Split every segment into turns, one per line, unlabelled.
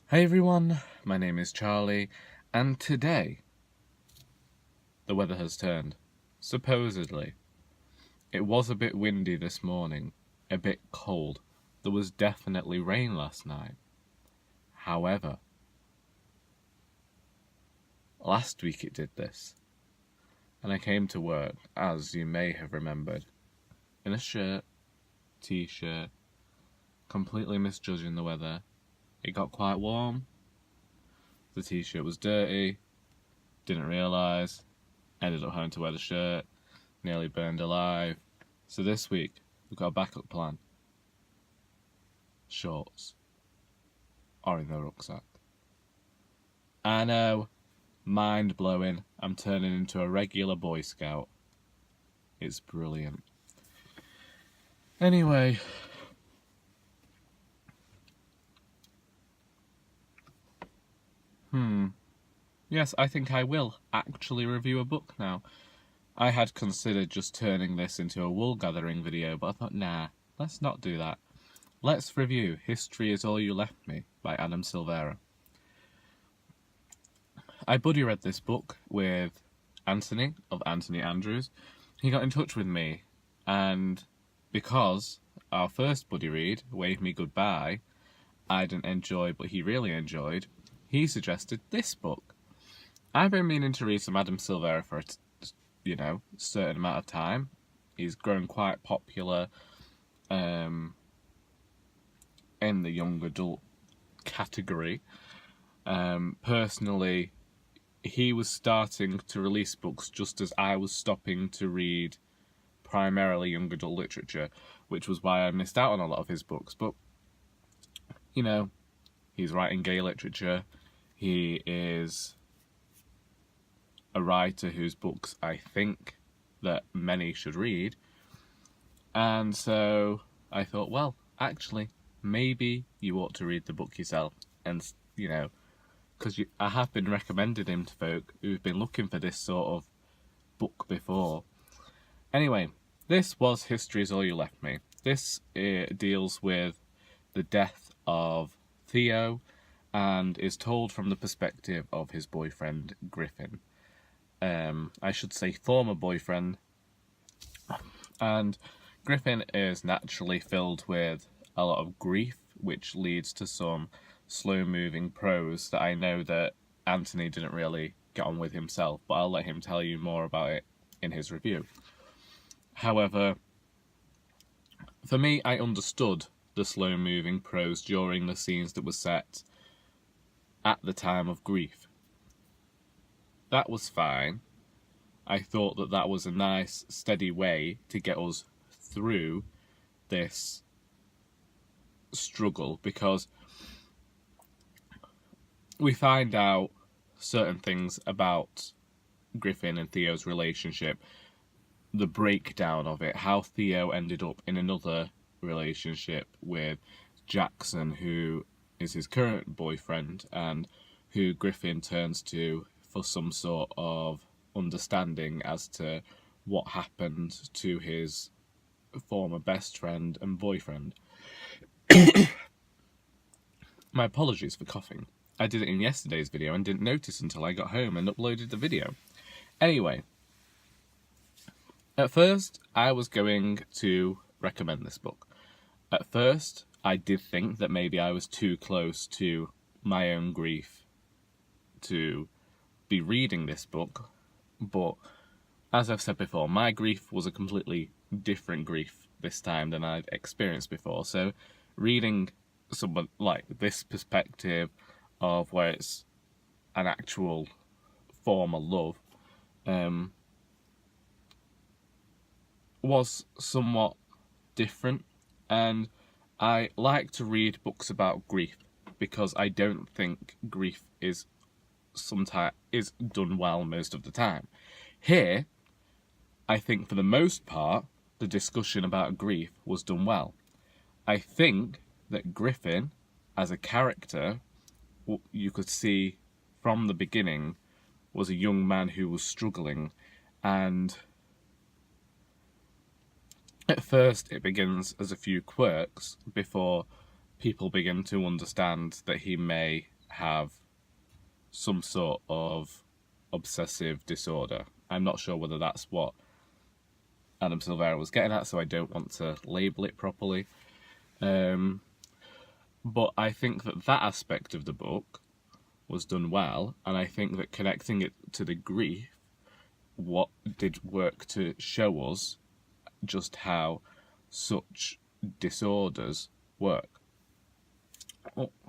Hey everyone, my name is Charlie, and today the weather has turned. Supposedly. It was a bit windy this morning, a bit cold. There was definitely rain last night. However, last week it did this, and I came to work, as you may have remembered, in a shirt, t-shirt, completely misjudging the weather. It got quite warm. The t-shirt was dirty. Didn't realise. Ended up having to wear the shirt. Nearly burned alive. So this week, we've got a backup plan. Shorts. Or in the rucksack. I know. Mind blowing. I'm turning into a regular Boy Scout. It's brilliant. Anyway. Yes, I think I will actually review a book now. I had considered just turning this into a wool gathering video, but I thought, nah, let's not do that. Let's review History Is All You Left Me by Silvera. I buddy read this book with Anthony of Anthony Andrews. He got in touch with me, and because our first buddy read, Wave Me Goodbye, I didn't enjoy but he really enjoyed, he suggested this book. I've been meaning to read some Silvera for a certain amount of time. He's grown quite popular in the young adult category. Personally, he was starting to release books just as I was stopping to read primarily young adult literature, which was why I missed out on a lot of his books. But, he's writing gay literature. He is a writer whose books I think that many should read. And so I thought, well, actually, maybe you ought to read the book yourself. And, because I have been recommended him to folk who've been looking for this sort of book before. Anyway, this was History Is All You Left Me. This deals with the death of Theo and is told from the perspective of his boyfriend, Griffin. I should say former boyfriend. And Griffin is naturally filled with a lot of grief, which leads to some slow-moving prose that I know that Anthony didn't really get on with himself, but I'll let him tell you more about it in his review. However, for me, I understood the slow-moving prose during the scenes that were set at the time of grief. That was fine. I thought that that was a nice, steady way to get us through this struggle, because we find out certain things about Griffin and Theo's relationship, the breakdown of it, how Theo ended up in another relationship with Jackson, who is his current boyfriend, and who Griffin turns to for some sort of understanding as to what happened to his former best friend and boyfriend. My apologies for coughing. I did it in yesterday's video and didn't notice until I got home and uploaded the video. Anyway, at first I was going to recommend this book. At first I did think that maybe I was too close to my own grief to be reading this book, but as I've said before, my grief was a completely different grief this time than I'd experienced before. So reading someone like this perspective of where it's an actual formal love was somewhat different, and I like to read books about grief because I don't think grief is done well most of the time. Here, I think for the most part, the discussion about grief was done well. I think that Griffin, as a character, you could see from the beginning, was a young man who was struggling, and at first it begins as a few quirks before people begin to understand that he may have some sort of obsessive disorder. I'm not sure whether that's what Adam Silvera was getting at, so I don't want to label it properly. But I think that aspect of the book was done well, and I think that connecting it to the grief what did work to show us just how such disorders work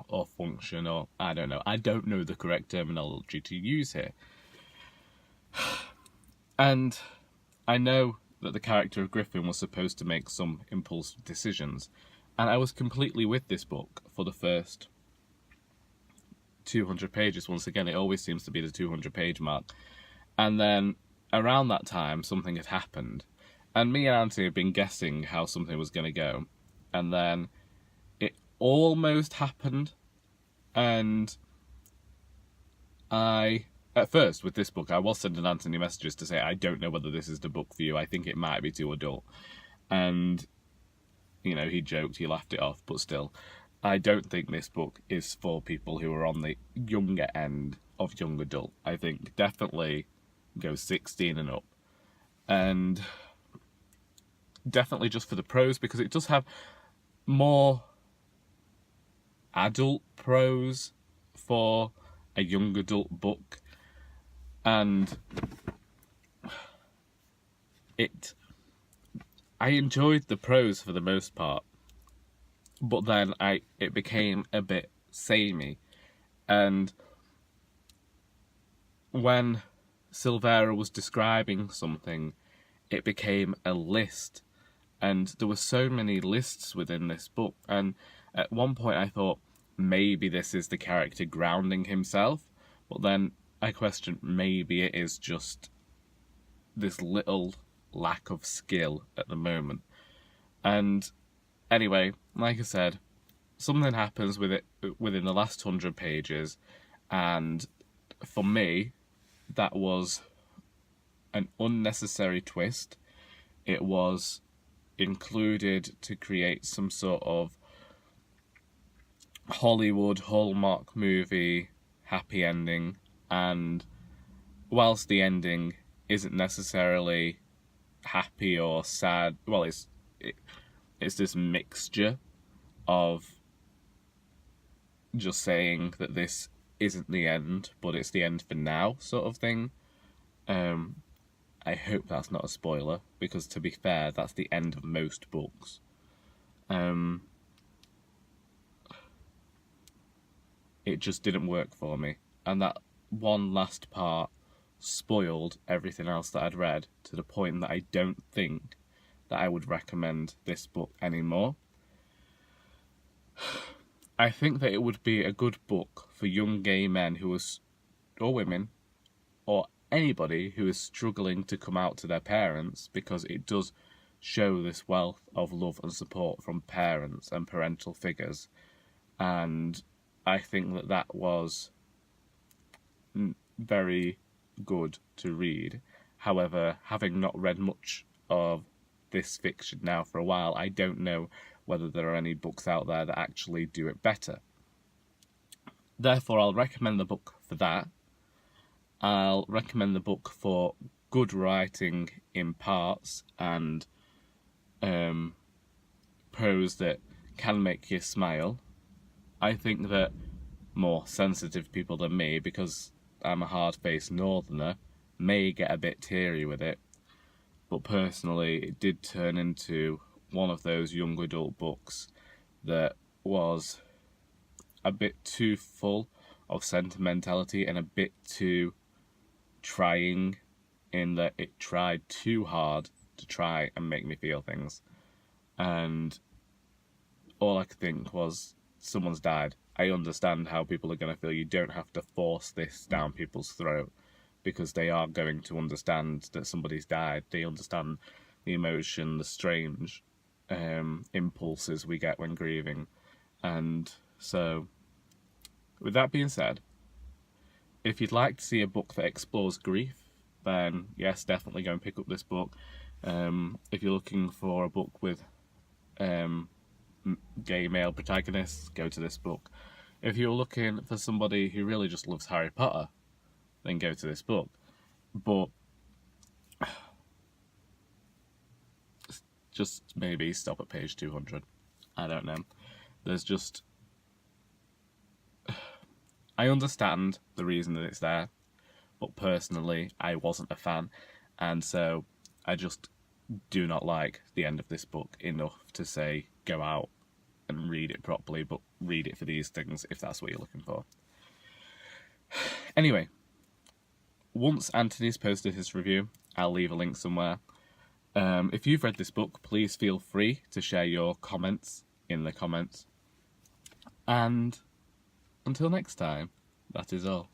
or function, or I don't know. I don't know the correct terminology to use here. And I know that the character of Griffin was supposed to make some impulsive decisions, and I was completely with this book for the first 200 pages. Once again, it always seems to be the 200-page mark. And then around that time, something had happened. And me and Auntie had been guessing how something was going to go. And then it almost happened. And at first, with this book, I was sending Anthony messages to say, I don't know whether this is the book for you. I think it might be too adult. And, he joked, he laughed it off, but still, I don't think this book is for people who are on the younger end of young adult. I think definitely go 16 and up. And definitely just for the prose, because it does have more adult prose for a young adult book. And I enjoyed the prose for the most part, but then it became a bit samey. And when Silvera was describing something, it became a list, and there were so many lists within this book, and at one point I thought maybe this is the character grounding himself, but then I questioned maybe it is just this little lack of skill at the moment. And anyway, like I said, something happens with it within the last 100 pages, and for me, that was an unnecessary twist. It was included to create some sort of Hollywood Hallmark movie happy ending, and whilst the ending isn't necessarily happy or sad, well, it's this mixture of just saying that this isn't the end, but it's the end for now, sort of thing. I hope that's not a spoiler, because to be fair, that's the end of most books. It just didn't work for me, and that one last part spoiled everything else that I'd read, to the point that I don't think that I would recommend this book anymore. I think that it would be a good book for young gay men or women, or anybody who is struggling to come out to their parents, because it does show this wealth of love and support from parents and parental figures. And I think that was very good to read. However, having not read much of this fiction now for a while, I don't know whether there are any books out there that actually do it better. Therefore, I'll recommend the book for that. I'll recommend the book for good writing in parts and prose that can make you smile. I think that more sensitive people than me, because I'm a hard-faced northerner, may get a bit teary with it. But personally, it did turn into one of those young adult books that was a bit too full of sentimentality and a bit too trying, in that it tried too hard to try and make me feel things. And all I could think was, someone's died. I understand how people are going to feel. You don't have to force this down people's throat, because they are going to understand that somebody's died. They understand the emotion, the strange impulses we get when grieving. And so, with that being said, if you'd like to see a book that explores grief, then yes, definitely go and pick up this book. If you're looking for a book with gay male protagonists, go to this book. If you're looking for somebody who really just loves Harry Potter, then go to this book. But just maybe stop at page 200. I don't know. There's just... I understand the reason that it's there, but personally, I wasn't a fan, and so I just do not like the end of this book enough to say go out and read it properly, but read it for these things if that's what you're looking for. Anyway, once Anthony's posted his review, I'll leave a link somewhere. If you've read this book, please feel free to share your comments in the comments. And until next time, that is all.